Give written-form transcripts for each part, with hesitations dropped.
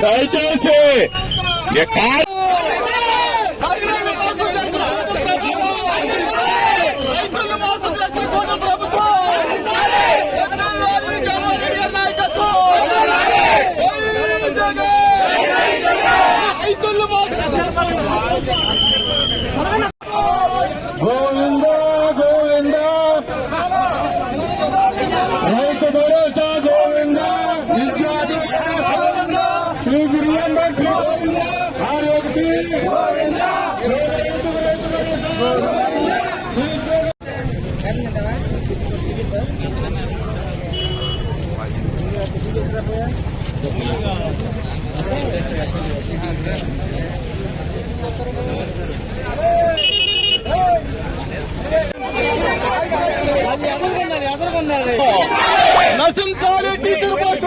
దయచేసి Govinda Govinda Rythu Bharosa Govinda fee reimbursement ఆరోగ్య నశించాలి టీచర్ పోస్ట్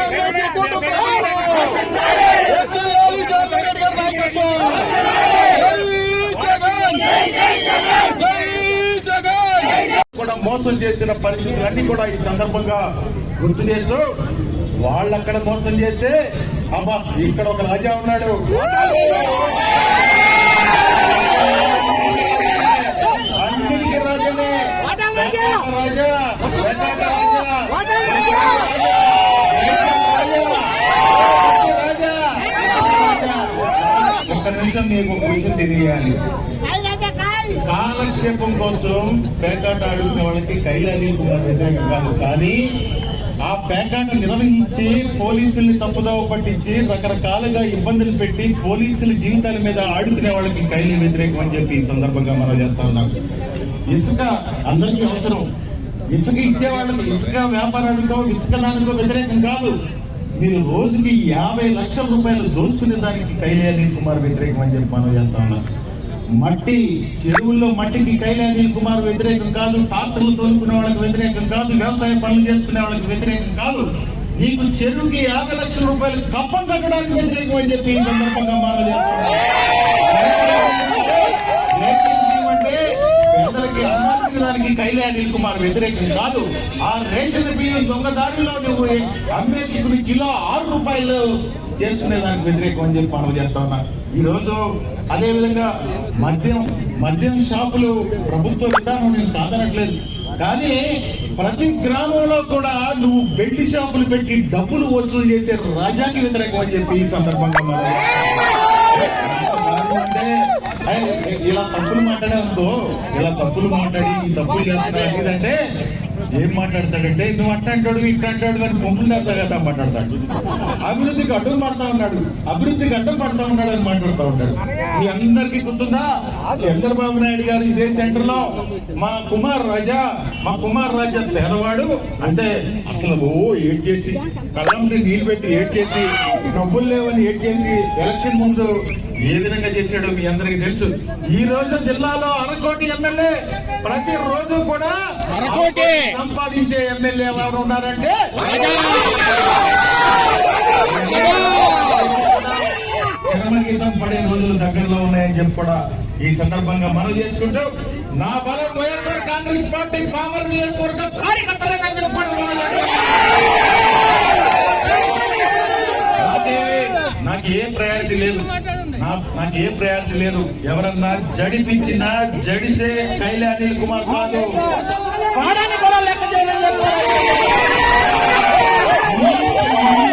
కూడా మోసం చేసిన పరిస్థితులన్నీ కూడా ఈ సందర్భంగా గుర్తు చేస్తూ వాళ్ళక్కడ మోసం చేస్తే అబ్బా ఇక్కడ ఒక రాజా ఉన్నాడు, అన్నిటికీ రాజానే, రాజా ఒక్క నిమిషం మీకు ఒక విషయం తెలియాలి. కాలక్షేపం కోసం పేకాట ఆడుకునే వాళ్ళకి కైలాని కుమార్ వ్యతిరేకం కాదు, కానీ ఆ పేకాట నిర్వహించి పోలీసుల్ని తప్పుదోవ పట్టించి రకరకాలుగా ఇబ్బందులు పెట్టి పోలీసుల జీవితాల మీద ఆడుకునే వాళ్ళకి కైలి వ్యతిరేకం అని చెప్పి ఈ సందర్భంగా మనం చేస్తా ఉన్నాం. ఇసుక అందరికీ అవసరం, ఇసుక ఇచ్చే వాళ్ళకి, ఇసుక వ్యాపారానికో ఇసుక దానికో వ్యతిరేకం కాదు. మీరు రోజుకి 50 లక్షల రూపాయలు దోచుకునే దానికి కైలాని కుమార్ వ్యతిరేకం అని చెప్పి మనం చేస్తా ఉన్నాం. మట్టి చెరువుల్లో మట్టికి కైలాని కుమార్ వ్యతిరేకం కాదు, ట్రాక్టర్లు తోలుకునే వాళ్ళకి వ్యతిరేకం కాదు, వ్యవసాయ పనులు చేసుకునే వాళ్ళకి వ్యతిరేకం కాదు. నీకు చెరువుకి 50 లక్షల రూపాయలు కప్పం కట్టడానికి వ్యతిరేకం అని చెప్పి ఈ సందర్భంగా మనం చేస్తాం. పేదలకి అమ్మాల్సిన దానికి కైలాని కుమార్ వ్యతిరేకం కాదు. ఆ రేషన్ బియ్యం దొంగదారిలో నువ్వు అమ్మేసుకుని కిలో 6 రూపాయలు చేసుకునే దానికి వ్యతిరేకం అని చెప్పి మనం చేస్తా ఉన్నా. ఈ రోజు అదే విధంగా మద్యం షాపులు ప్రభుత్వ విధానం నేను కాదనట్లేదు, కానీ ప్రతి గ్రామంలో కూడా నువ్వు బెల్ట్ షాపులు పెట్టి డబ్బులు వసూలు చేసే రాజాకి వ్యతిరేకం అని చెప్పి ఈ సందర్భంగా అంటే ఇలా తప్పులు మాట్లాడానుకో, ఇలా తప్పులు మాట్లాడి ఈ తప్పులు చేస్తున్నా లేదంటే ఏం మాట్లాడతాడంటే నువ్వు అట్టంటాడు ఇట్టంటాడు అని పొంగులు కదా మాట్లాడతాడు. అభివృద్ధికి అడ్డం పడతా ఉన్నాడు, అభివృద్ధికి అడ్డం పడతా ఉన్నాడు అని మాట్లాడుతూ ఉంటాడు. మీ అందరికీ గుర్తుందా, చంద్రబాబు నాయుడు గారు ఇదే సెంటర్ లో మా కుమార్ రాజా పేదవాడు అంటే అసలు ఏడ్ చేసి కళ్ళంటి నీళ్లు పెట్టి ఏడ్ చేసి డబ్బులు లేవని ఏడ్ చేసి ఎలక్షన్ ముందు ఏ విధంగా చేశాడో మీ అందరికీ తెలుసు. ఈ రోజు జిల్లాలో 1 కోటి ఎమ్మెల్యే, ప్రతి రోజు కూడా సంపాదించే ఎమ్మెల్యే ఎవరు ఉన్నారంటే చరమగీతం పడే రోజులు దగ్గరలో ఉన్నాయని చెప్పి కూడా ఈ సందర్భంగా మనం చేసుకుంటూ నా బలం వైఎస్ఆర్ కాంగ్రెస్ పార్టీ పామర్ నియోజకవర్గ కార్యకర్తలుగా చెప్పడం నాకు ఏ ప్రయారిటీ లేదు, నాకు ఏ ప్రయారిటీ లేదు. ఎవరన్నా జడిపించినా జడిసే కైలా అనిల్ కుమార్ కాదు. లెక్క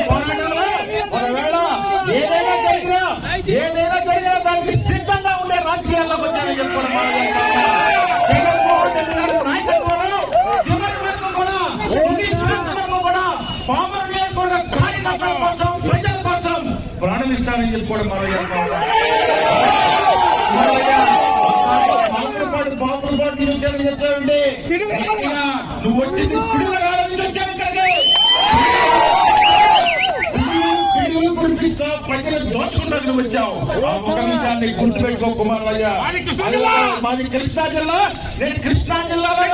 పోరాటంలో ఒకవేళ ఏదైనా జరిగినా దానికి సిద్ధంగా ఉండే రాజకీయాల్లోకి వచ్చారని చెప్పడం జగన్మోహన్ రెడ్డి గారి నాయకత్వంలో చివరి వరకు కూడా కూడా పామర్ నియోజకవర్గ కార్యకర్తల కోసం ప్రజల కోసం ప్రాణం ఇస్తానని చెప్పి కూడా మనం చేస్తా ఉన్నాం. బాపులపాటు నుంచి వచ్చారని చెప్తారండి. నువ్వు వచ్చింది పిడుగుల కాలం నుంచి వచ్చావు ఇక్కడికి. పిడుగులు కురిపిస్తా ప్రజలకు దోచుకుంటానికి నువ్వు వచ్చావు. ఆ ఒక నిమిషాన్ని గుర్తుపెట్టుకో కుమార్ రాజా. మాది కృష్ణా జిల్లా, నేను కృష్ణా జిల్లాలో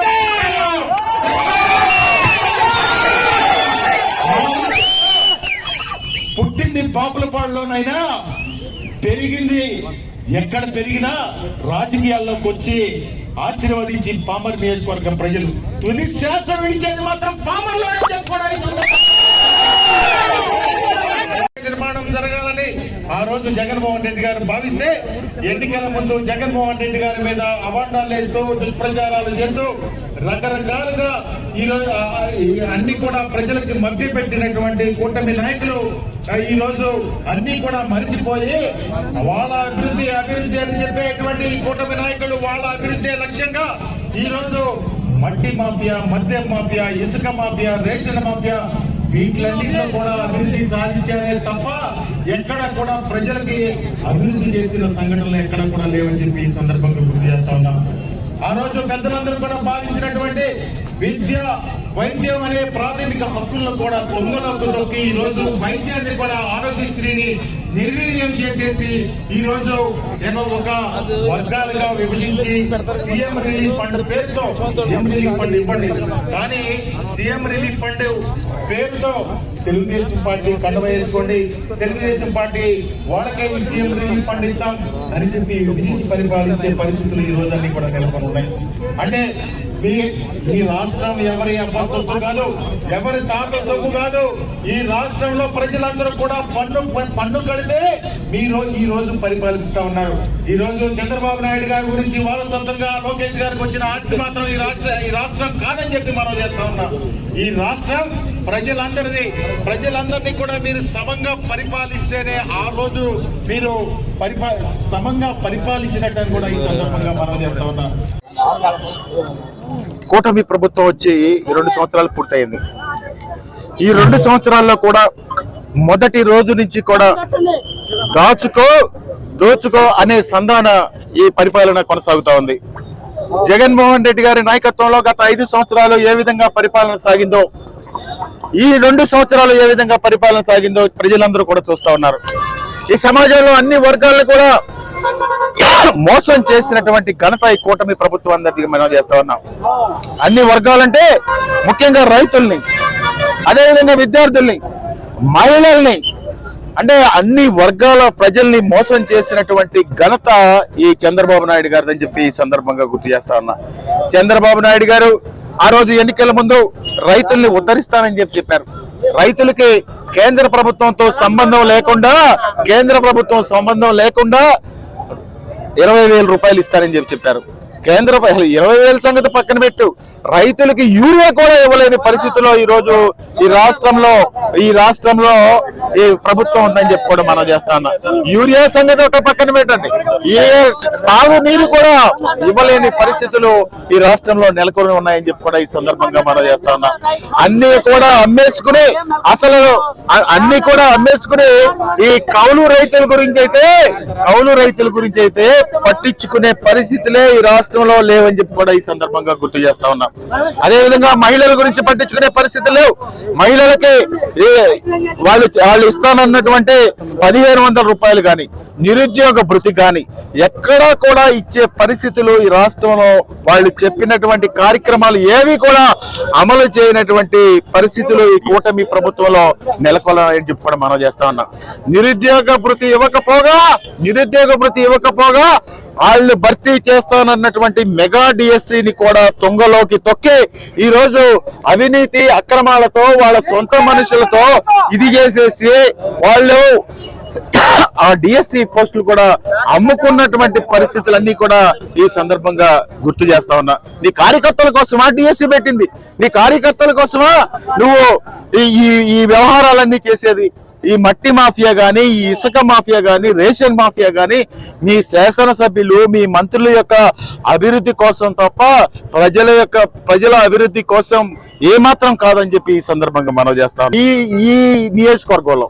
పుట్టింది బాపులపాడులోనైనా పెరిగింది ఎక్కడ పెరిగినా రాజకీయాల్లోకి వచ్చి ఆశీర్వదించి పామర్ నియోజకవర్గం ప్రజలు తుది శ్వాస విడిచేది మాత్రం పామర్లోనే చెప్పుకోవడానికి నిర్మాణం జరగాలని ఆ రోజు జగన్మోహన్ రెడ్డి గారు భావిస్తే ఎన్నికల ముందు జగన్మోహన్ రెడ్డి గారి మీద అవాండాలు వేస్తూ దుష్ప్రచారాలు చేస్తూ రకరకాలుగా ఈరోజు అన్ని కూడా ప్రజలకు మభ్య పెట్టినటువంటి కూటమి నాయకులు ఈ రోజు అన్ని కూడా మరిచిపోయి వాళ్ళ అభివృద్ధి అని చెప్పేటువంటి కూటమి నాయకులు వాళ్ళ అభివృద్ధి లక్ష్యంగా ఈ రోజు మట్టి మాఫియా, మద్యం మాఫియా, ఇసుక మాఫియా, రేషన్ మాఫియా వీటిలన్నింటిలో కూడా అభివృద్ధి సాధించారే తప్ప ఎక్కడ కూడా ప్రజలకి అభివృద్ధి చేసిన సంఘటనలు ఎక్కడ కూడా లేవని చెప్పి ఈ సందర్భంగా గుర్తు చేస్తా ఉన్నాం. ఆ రోజు పెద్దలందరూ కూడా భావించినటువంటి విద్య, వైద్యం అనే ప్రాథమిక హక్కులను కూడా తొంగలోకి తొక్కి ఈ రోజు వైద్యాన్ని కూడా ఆరోగ్యశ్రీని నిర్వీర్యం చేసేసి ఈ రోజు ఒక వర్గాలుగా విభజించి సీఎం రిలీఫ్ ఫండ్ పేరుతో సీఎం రిలీఫ్ ఫండ్ ఇవ్వండి, కానీ సీఎం రిలీఫ్ ఫండ్ పేరుతో తెలుగుదేశం పార్టీ కండువ వేసుకోండి, తెలుగుదేశం పార్టీ వాళ్ళకే సీఎం రిలీఫ్ ఫండ్ ఇస్తాం అని చెప్పి విభజించి పరిపాలించే పరిస్థితులు ఈ రోజు అన్ని కూడా నెలకొని ఉన్నాయి. అంటే ఈ రాష్ట్రం ఎవరి అబ్బా సొత్తు కాదు, ఎవరి తాత సొమ్ము కాదు. ఈ రాష్ట్రంలో ప్రజలందరూ కూడా పన్ను కడితే మీరు ఈ రోజు పరిపాలిస్తా ఉన్నారు. ఈ రోజు చంద్రబాబు నాయుడు గారి గురించి వారసత్వంగా లోకేష్ గారికి వచ్చిన ఆస్తి మాత్రం ఈ రాష్ట్రం కాదని చెప్పి మనం చేస్తా ఉన్నాం. ఈ రాష్ట్రం ప్రజలందరినీ కూడా మీరు సమంగా పరిపాలిస్తేనే ఆ రోజు మీరు సమంగా పరిపాలించినట్టు కూడా ఈ సందర్భంగా మనం చేస్తా ఉన్నాం. కూటమి ప్రభుత్వం వచ్చి 2 సంవత్సరాలు పూర్తయింది. ఈ 2 సంవత్సరాల్లో కూడా మొదటి రోజు నుంచి కూడా దోచుకో అనే సంధాన ఈ పరిపాలన కొనసాగుతా ఉంది. జగన్మోహన్ రెడ్డి గారి నాయకత్వంలో గత 5 సంవత్సరాలు ఏ విధంగా పరిపాలన సాగిందో, ఈ 2 సంవత్సరాలు ఏ విధంగా పరిపాలన సాగిందో ప్రజలందరూ కూడా చూస్తా ఉన్నారు. ఈ సమాజంలో అన్ని వర్గాలను కూడా మోసం చేసినటువంటి ఘనత ఈ కూటమి ప్రభుత్వం అందరికీ మనం చేస్తా ఉన్నాం. అన్ని వర్గాలంటే ముఖ్యంగా రైతుల్ని, అదేవిధంగా విద్యార్థుల్ని, మహిళల్ని, అంటే అన్ని వర్గాల ప్రజల్ని మోసం చేసినటువంటి ఘనత ఈ చంద్రబాబు నాయుడు గారిదని చెప్పి ఈ సందర్భంగా గుర్తు చేస్తా ఉన్నా. చంద్రబాబు నాయుడు గారు ఆ రోజు ఎన్నికల ముందు రైతుల్ని ఉద్ధరిస్తానని చెప్పారు. రైతులకి కేంద్ర ప్రభుత్వంతో సంబంధం లేకుండా 20,000 రూపాయలు ఇస్తారని చెప్పారు. కేంద్ర 20,000 సంగతి పక్కన పెట్టు, రైతులకి యూరియా కూడా ఇవ్వలేని పరిస్థితుల్లో ఈ రోజు ఈ రాష్ట్రంలో ఈ ప్రభుత్వం ఉందని చెప్పుకోవడం మనం చేస్తా ఉన్నాం. యూరియా సంగతి ఒక పక్కన పెట్టండి, తాగు నీరు కూడా ఇవ్వలేని పరిస్థితులు ఈ రాష్ట్రంలో నెలకొని ఉన్నాయని చెప్పి కూడా ఈ సందర్భంగా మనం చేస్తా ఉన్నాం. అన్ని కూడా అమ్మేసుకుని ఈ కౌలు రైతుల గురించి అయితే పట్టించుకునే పరిస్థితులే ఈ రాష్ట్రం రాష్ట్రంలో లేవని చెప్పి కూడా ఈ సందర్భంగా గుర్తు చేస్తా ఉన్నాం. అదేవిధంగా మహిళల గురించి పట్టించుకునే పరిస్థితి లేవు. మహిళలకి వాళ్ళు ఇస్తానన్నటువంటి 1500 రూపాయలు కానీ, నిరుద్యోగ భృతి కానీ ఎక్కడా కూడా ఇచ్చే పరిస్థితులు ఈ రాష్ట్రంలో వాళ్ళు చెప్పినటువంటి కార్యక్రమాలు ఏవి కూడా అమలు చేయనటువంటి పరిస్థితులు ఈ కూటమి ప్రభుత్వంలో నెలకొల్లని చెప్పి కూడా మనం చేస్తా ఉన్నాం. నిరుద్యోగ భృతి ఇవ్వకపోగా వాళ్ళు భర్తీ చేస్తానన్నటువంటి మెగా డిఎస్సిని కూడా తొంగలోకి తొక్కి ఈ రోజు అవినీతి అక్రమాలతో వాళ్ళ సొంత మనుషులతో ఇది చేసేసి వాళ్ళు ఆ డిఎస్సి పోస్టులు కూడా అమ్ముకున్నటువంటి పరిస్థితులన్నీ కూడా ఈ సందర్భంగా గుర్తు చేస్తా ఉన్నా. నీ కార్యకర్తల కోసమా డిఎస్సి పెట్టింది? నీ కార్యకర్తల కోసమా నువ్వు ఈ వ్యవహారాలన్నీ చేసేది? ఈ మట్టి మాఫియా గాని, ఈ ఇసుక మాఫియా గాని, రేషన్ మాఫియా గాని మీ శాసనసభ్యులు, మీ మంత్రుల యొక్క అభివృద్ధి కోసం తప్ప ప్రజల అభివృద్ధి కోసం ఏమాత్రం కాదని చెప్పి ఈ సందర్భంగా మనం చేస్తాం. ఈ నియోజకవర్గంలో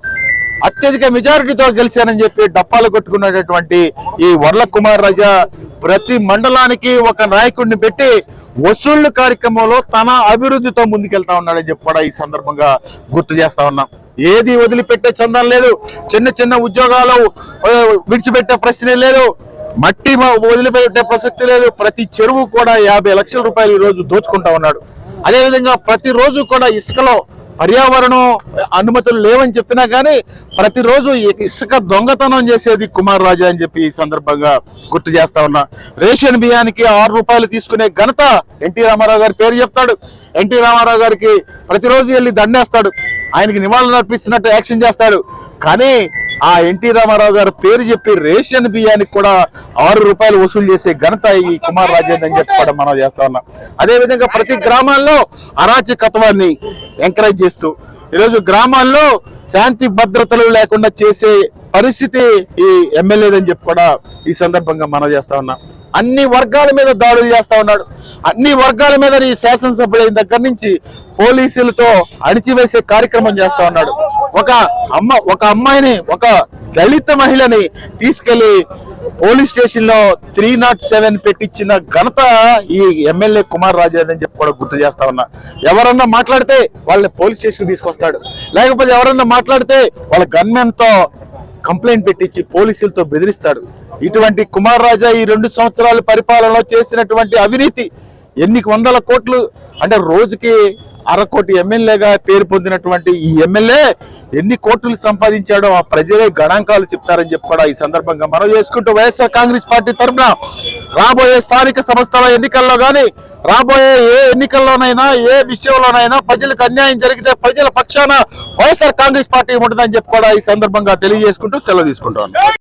అత్యధిక మెజారిటీతో గెలిచానని చెప్పి డప్పాలు కొట్టుకున్నటువంటి ఈ వర్ల కుమార్ రాజా ప్రతి మండలానికి ఒక నాయకుడిని పెట్టి వసూళ్లు కార్యక్రమంలో తన అభివృద్ధితో ముందుకెళ్తా ఉన్నాడని చెప్పి కూడా ఈ సందర్భంగా గుర్తు చేస్తా ఉన్నాం. ఏది వదిలిపెట్టే చందం లేదు. చిన్న ఉద్యోగాలు విడిచిపెట్టే ప్రశ్నే లేదు. మట్టి వదిలిపెట్టే ప్రసక్తి లేదు. ప్రతి చెరువు కూడా 50 లక్షల రూపాయలు ఈ రోజు దోచుకుంటా ఉన్నాడు. అదేవిధంగా ప్రతిరోజు కూడా ఇసుకలో పర్యావరణం అనుమతులు లేవని చెప్పినా కానీ ప్రతిరోజు ఇసుక దొంగతనం చేసేది కుమార్ రాజా అని చెప్పి ఈ సందర్భంగా గుర్తు చేస్తా ఉన్నా. రేషన్ బియ్యానికి 6 రూపాయలు తీసుకునే ఘనత ఎన్టీ రామారావు గారి పేరు చెప్తాడు. ఎన్టీ రామారావు గారికి ప్రతిరోజు వెళ్ళి దండేస్తాడు, ఆయనకి నివాళులు అర్పిస్తున్నట్టు యాక్షన్ చేస్తాడు. కానీ ఆ ఎన్టీ రామారావు గారు పేరు చెప్పి రేషన్ బియ్యానికి కూడా 6 రూపాయలు వసూలు చేసే ఘనత ఈ కుమార్ రాజేంద్ర అని చెప్పి కూడా మనం చేస్తా ఉన్నాం. అదేవిధంగా ప్రతి గ్రామాల్లో అరాచకత్వాన్ని ఎంకరేజ్ చేస్తూ ఈరోజు గ్రామాల్లో శాంతి భద్రతలు లేకుండా చేసే పరిస్థితి ఈ ఎమ్మెల్యేదని చెప్పి కూడా ఈ సందర్భంగా మనం చేస్తా ఉన్నాం. అన్ని వర్గాల మీద దాడులు చేస్తా ఉన్నాడు. అన్ని వర్గాల మీద ఈ శాసనసభ్యుల దగ్గర నుంచి పోలీసులతో అణిచివేసే కార్యక్రమం చేస్తా ఉన్నాడు. ఒక అమ్మాయిని, ఒక దళిత మహిళని తీసుకెళ్లి పోలీస్ స్టేషన్ లో 307 పెట్టించిన ఘనత ఈ ఎమ్మెల్యే కుమార్ రాజా అని చెప్పి కూడా గుర్తు చేస్తా ఉన్నా. ఎవరన్నా మాట్లాడితే వాళ్ళని పోలీస్ స్టేషన్ తీసుకొస్తాడు, లేకపోతే ఎవరన్నా మాట్లాడితే వాళ్ళ గన్మెన్ తో కంప్లైంట్ పెట్టించి పోలీసులతో బెదిరిస్తాడు. ఇటువంటి కుమార్ రాజా ఈ 2 సంవత్సరాల పరిపాలనలో చేసినటువంటి అవినీతి ఎన్ని వందల కోట్లు, అంటే రోజుకి 1/2 కోటి ఎమ్మెల్యేగా పేరు పొందినటువంటి ఈ ఎమ్మెల్యే ఎన్ని కోట్లు సంపాదించాడో ఆ ప్రజలే గణాంకాలు చెప్తారని చెప్పి కూడా ఈ సందర్భంగా మనం చేసుకుంటూ వైఎస్ఆర్ కాంగ్రెస్ పార్టీ తరఫున రాబోయే స్థానిక సంస్థల ఎన్నికల్లో కానీ, రాబోయే ఏ ఎన్నికల్లోనైనా, ఏ విషయంలోనైనా ప్రజలకు అన్యాయం జరిగితే ప్రజల పక్షాన వైఎస్ఆర్ కాంగ్రెస్ పార్టీ ఉంటుందని చెప్పి కూడా ఈ సందర్భంగా తెలియజేసుకుంటూ సెలవు తీసుకుంటాను.